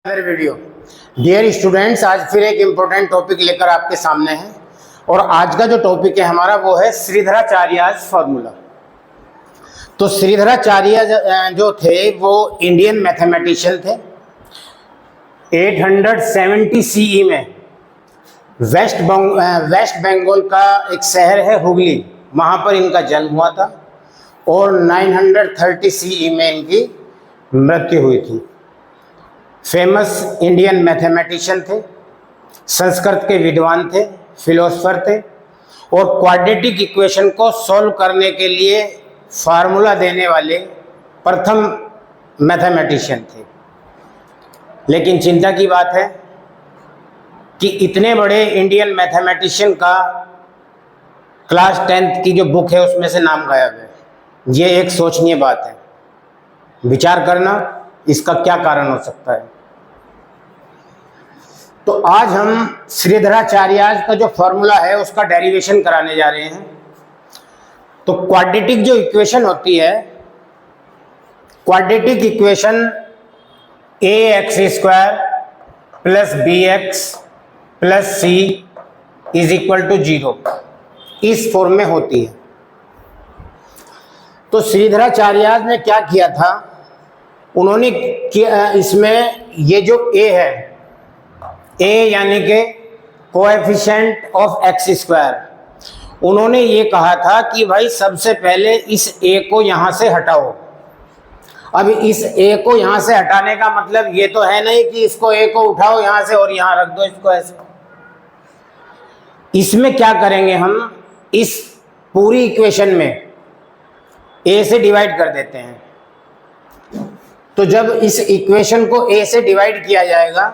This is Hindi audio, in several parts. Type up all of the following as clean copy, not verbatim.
Other video. डियर स्टूडेंट्स, आज फिर एक इम्पोर्टेंट टॉपिक लेकर आपके सामने है और आज का जो टॉपिक है हमारा वो है श्रीधराचार्यस फॉर्मूला। तो श्रीधराचार्य जो थे वो इंडियन मैथमेटिशियन थे। 870 सीई में वेस्ट बंगाल का एक शहर है हुगली, वहाँ पर इनका जन्म हुआ था और 930 सीई में इनकी मृत्यु हुई थी। फेमस इंडियन मैथमेटिशियन थे, संस्कृत के विद्वान थे, फिलोसफर थे और क्वाड्रेटिक इक्वेशन को सॉल्व करने के लिए फार्मूला देने वाले प्रथम मैथमेटिशियन थे। लेकिन चिंता की बात है कि इतने बड़े इंडियन मैथमेटिशियन का क्लास 10th की जो बुक है उसमें से नाम गायब है। ये एक सोचनीय बात है, विचार करना इसका क्या कारण हो सकता है। तो आज हम श्रीधराचार्य का जो फॉर्मूला है उसका डेरिवेशन कराने जा रहे हैं। तो क्वाड्रेटिक जो इक्वेशन होती है, quadratic equation ax² plus bx plus c is equal to 0 इस फॉर्म में होती है। तो श्रीधराचार्य ने क्या किया था, उन्होंने इसमें ये जो a है, a यानी कि कोएफिशिएंट ऑफ x², उन्होंने ये कहा था कि भाई सबसे पहले इस a को यहाँ से हटाओ। अब इस a को यहाँ से हटाने का मतलब ये तो है नहीं कि इसको a को उठाओ यहाँ से और यहाँ रख दो इसको ऐसे। इसमें क्या करेंगे, हम इस पूरी इक्वेशन में a से डिवाइड कर देते हैं। तो जब इस इक्वेशन को a से डिवाइड किया जाएगा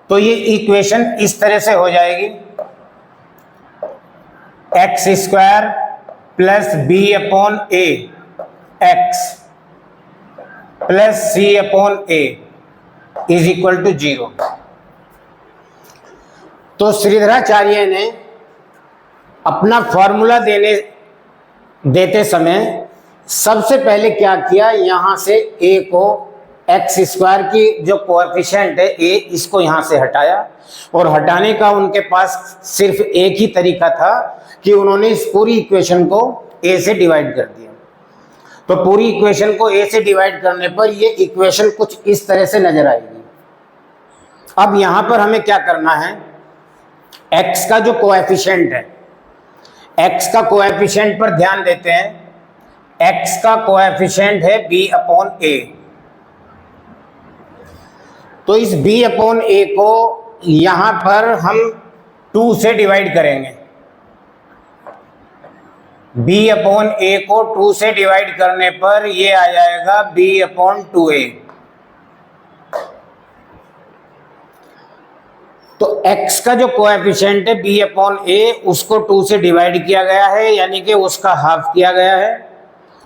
तो ये इक्वेशन इस तरह से हो जाएगी, x² plus b/a x plus c/a is equal to 0। तो श्रीधराचार्य ने अपना फॉर्मूला देते समय सबसे पहले क्या किया, यहाँ से a को x² की जो कोएफिशिएंट है a, इसको यहाँ से हटाया। और हटाने का उनके पास सिर्फ एक ही तरीका था कि उन्होंने इस पूरी इक्वेशन को a से डिवाइड कर दिया। तो पूरी इक्वेशन को a से डिवाइड करने पर ये इक्वेशन कुछ इस तरह से नजर आएगी। अब यहाँ पर हमें क्या करना है, x का जो कोएफिशिएंट है, x का कोएफिशिएंट पर ध्यान देते हैं। x का कोएफिशिएंट है b/a। तो इस b/a को यहाँ पर हम 2 से डिवाइड करेंगे। b/a को 2 से डिवाइड करने पर ये आ जाएगा b/2a। तो x का जो कोएफिशिएंट है b/a, उसको 2 से डिवाइड किया गया है, यानी कि उसका हाफ किया गया है।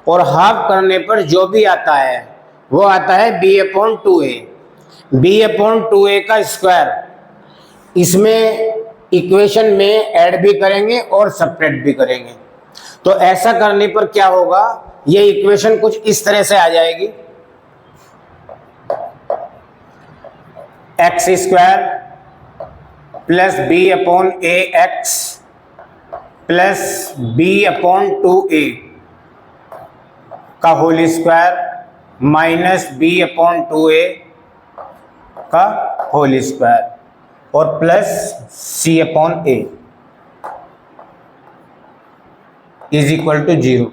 और हाफ करने पर जो भी आता है वो आता है b/2a। b/2a का स्क्वायर इसमें इक्वेशन में ऐड भी करेंगे और सब्ट्रैक्ट भी करेंगे। तो ऐसा करने पर क्या होगा, ये इक्वेशन कुछ इस तरह से आ जाएगी, x² plus b/ax plus b/2a का होल स्क्वायर माइनस b/2a का होल स्क्वायर और plus c/a is equal to 0।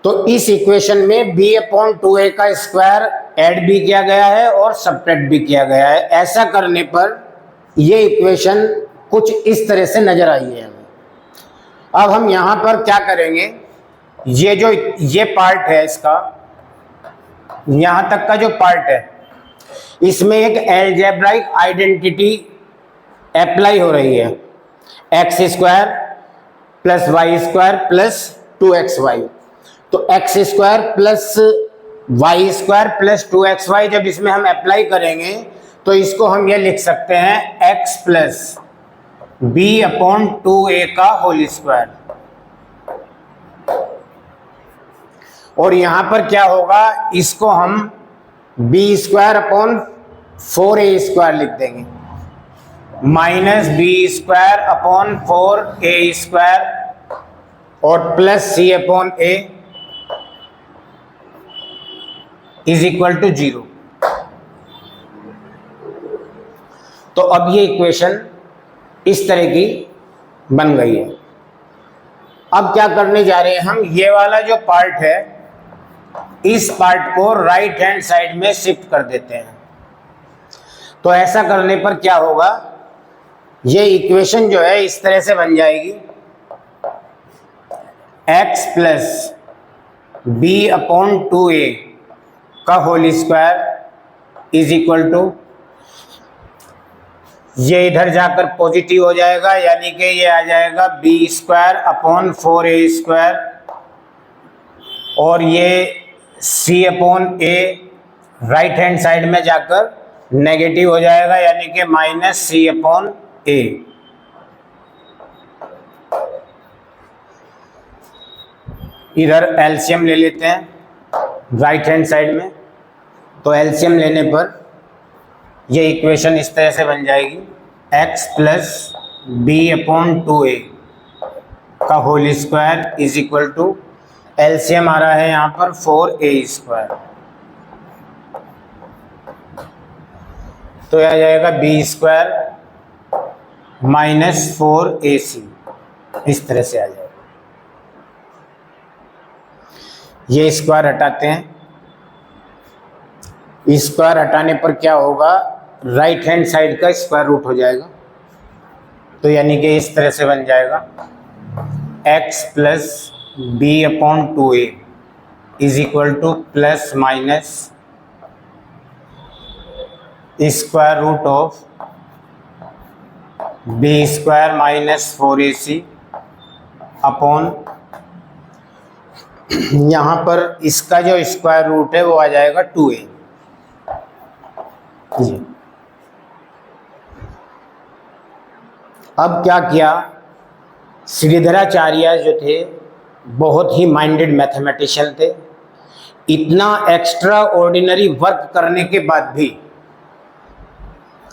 तो इस इक्वेशन में b/2a का स्क्वायर ऐड भी किया गया है और सब्ट्रैक्ट भी किया गया है। ऐसा करने पर ये इक्वेशन कुछ इस तरह से नजर आई है हमें। अब हम यहाँ पर क्या करेंगे, ये पार्ट है इसका, यहाँ तक का जो पार्ट है, इसमें एक अलजेब्राइक आइडेंटिटी अप्लाई हो रही है, x² plus y² plus 2xy। तो x² plus y² plus 2xy जब इसमें हम अप्लाई करेंगे तो इसको हम ये लिख सकते हैं x प्लस b/2a का होल स्क्वायर। और यहां पर क्या होगा, इसको हम b² / 4a² लिख देंगे, -b²/4a² और +c/a = 0। तो अब ये इक्वेशन इस तरह की बन गई है। अब क्या करने जा रहे हैं हम, ये वाला जो पार्ट है इस पार्ट को राइट हैंड साइड में शिफ्ट कर देते हैं। तो ऐसा करने पर क्या होगा, ये इक्वेशन जो है इस तरह से बन जाएगी, x + b/2a का होल स्क्वायर = ये इधर जाकर पॉजिटिव हो जाएगा, यानी कि ये आ जाएगा b²/4a² और ये c/a राइट हैंड साइड में जाकर नेगेटिव हो जाएगा, यानी कि -c/a। इधर एलसीएम ले लेते हैं राइट हैंड साइड में, तो एलसीएम लेने पर ये इक्वेशन इस तरह से बन जाएगी, x + b/2a का होल स्क्वायर = एलसीएम आ रहा है यहाँ पर 4a², तो यह आ जाएगा b² - 4ac, इस तरह से आ जाएगा। ये स्क्वायर हटाते हैं, स्क्वायर हटाने पर क्या होगा, राइट हैंड साइड का स्क्वायर रूट हो जाएगा, तो यानी कि इस तरह से बन जाएगा, x + b/2a = ± b² - 4ac upon, यहाँ पर इसका जो स्क्वायर रूट है वो आ जाएगा 2a जी। अब क्या किया, श्रीधराचार्य जो थे बहुत ही माइंडेड मैथमेटिशियन थे, इतना एक्स्ट्रा ऑर्डिनरी वर्क करने के बाद भी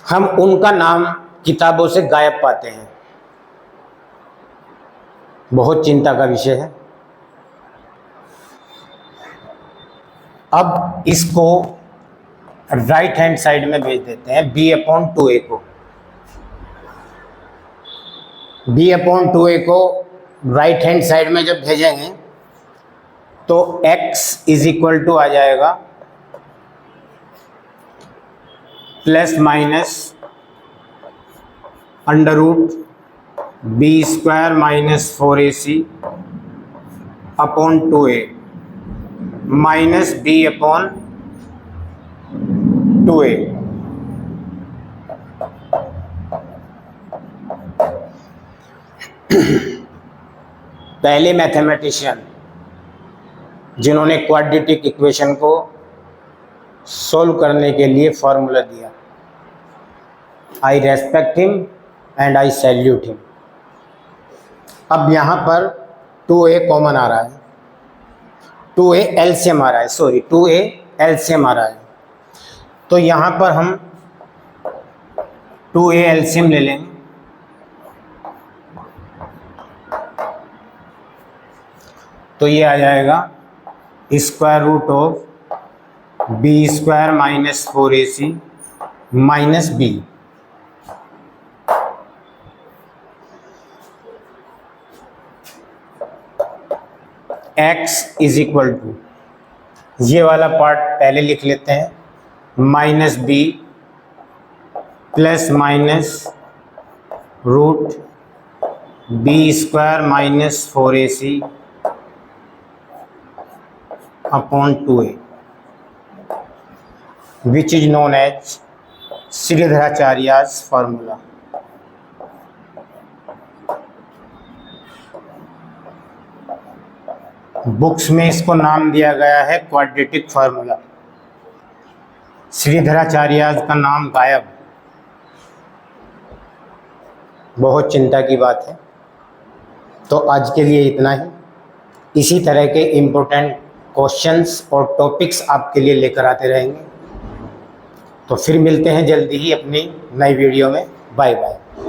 हम उनका नाम किताबों से गायब पाते हैं, बहुत चिंता का विषय है। अब इसको राइट हैंड साइड में भेज देते हैं, b/2a को, b/2a को राइट हैंड साइड में जब भेजेंगे तो x = आ जाएगा ± √b² - 4ac upon 2a -b/2a। पहले मैथमेटिशियन जिन्होंने क्वाड्रेटिक इक्वेशन को सोल्व करने के लिए फॉर्मूला दिया, आई respect him and I salute him. अब यहाँ पर 2a कॉमन आ रहा है, 2a एलसीएम आ रहा है, 2a एलसीएम आ रहा है, तो यहाँ पर हम 2a एलसीएम ले लेंगे, तो ये आ जाएगा √b² - 4ac - b। x = ये वाला पार्ट पहले लिख लेते हैं, -b ± √b² - 4ac upon 2a, which is known as Sridharacharya's formula। Books में इसको नाम दिया गया है क्वाड्रेटिक फार्मूला। श्रीधराचार्य का नाम गायब, बहुत चिंता की बात है। तो आज के लिए इतना ही। इसी तरह के इम्पोर्टेंट क्वेश्चंस और टॉपिक्स आपके लिए लेकर आते रहेंगे। तो फिर मिलते हैं जल्दी ही अपनी नई वीडियो में। Bye bye.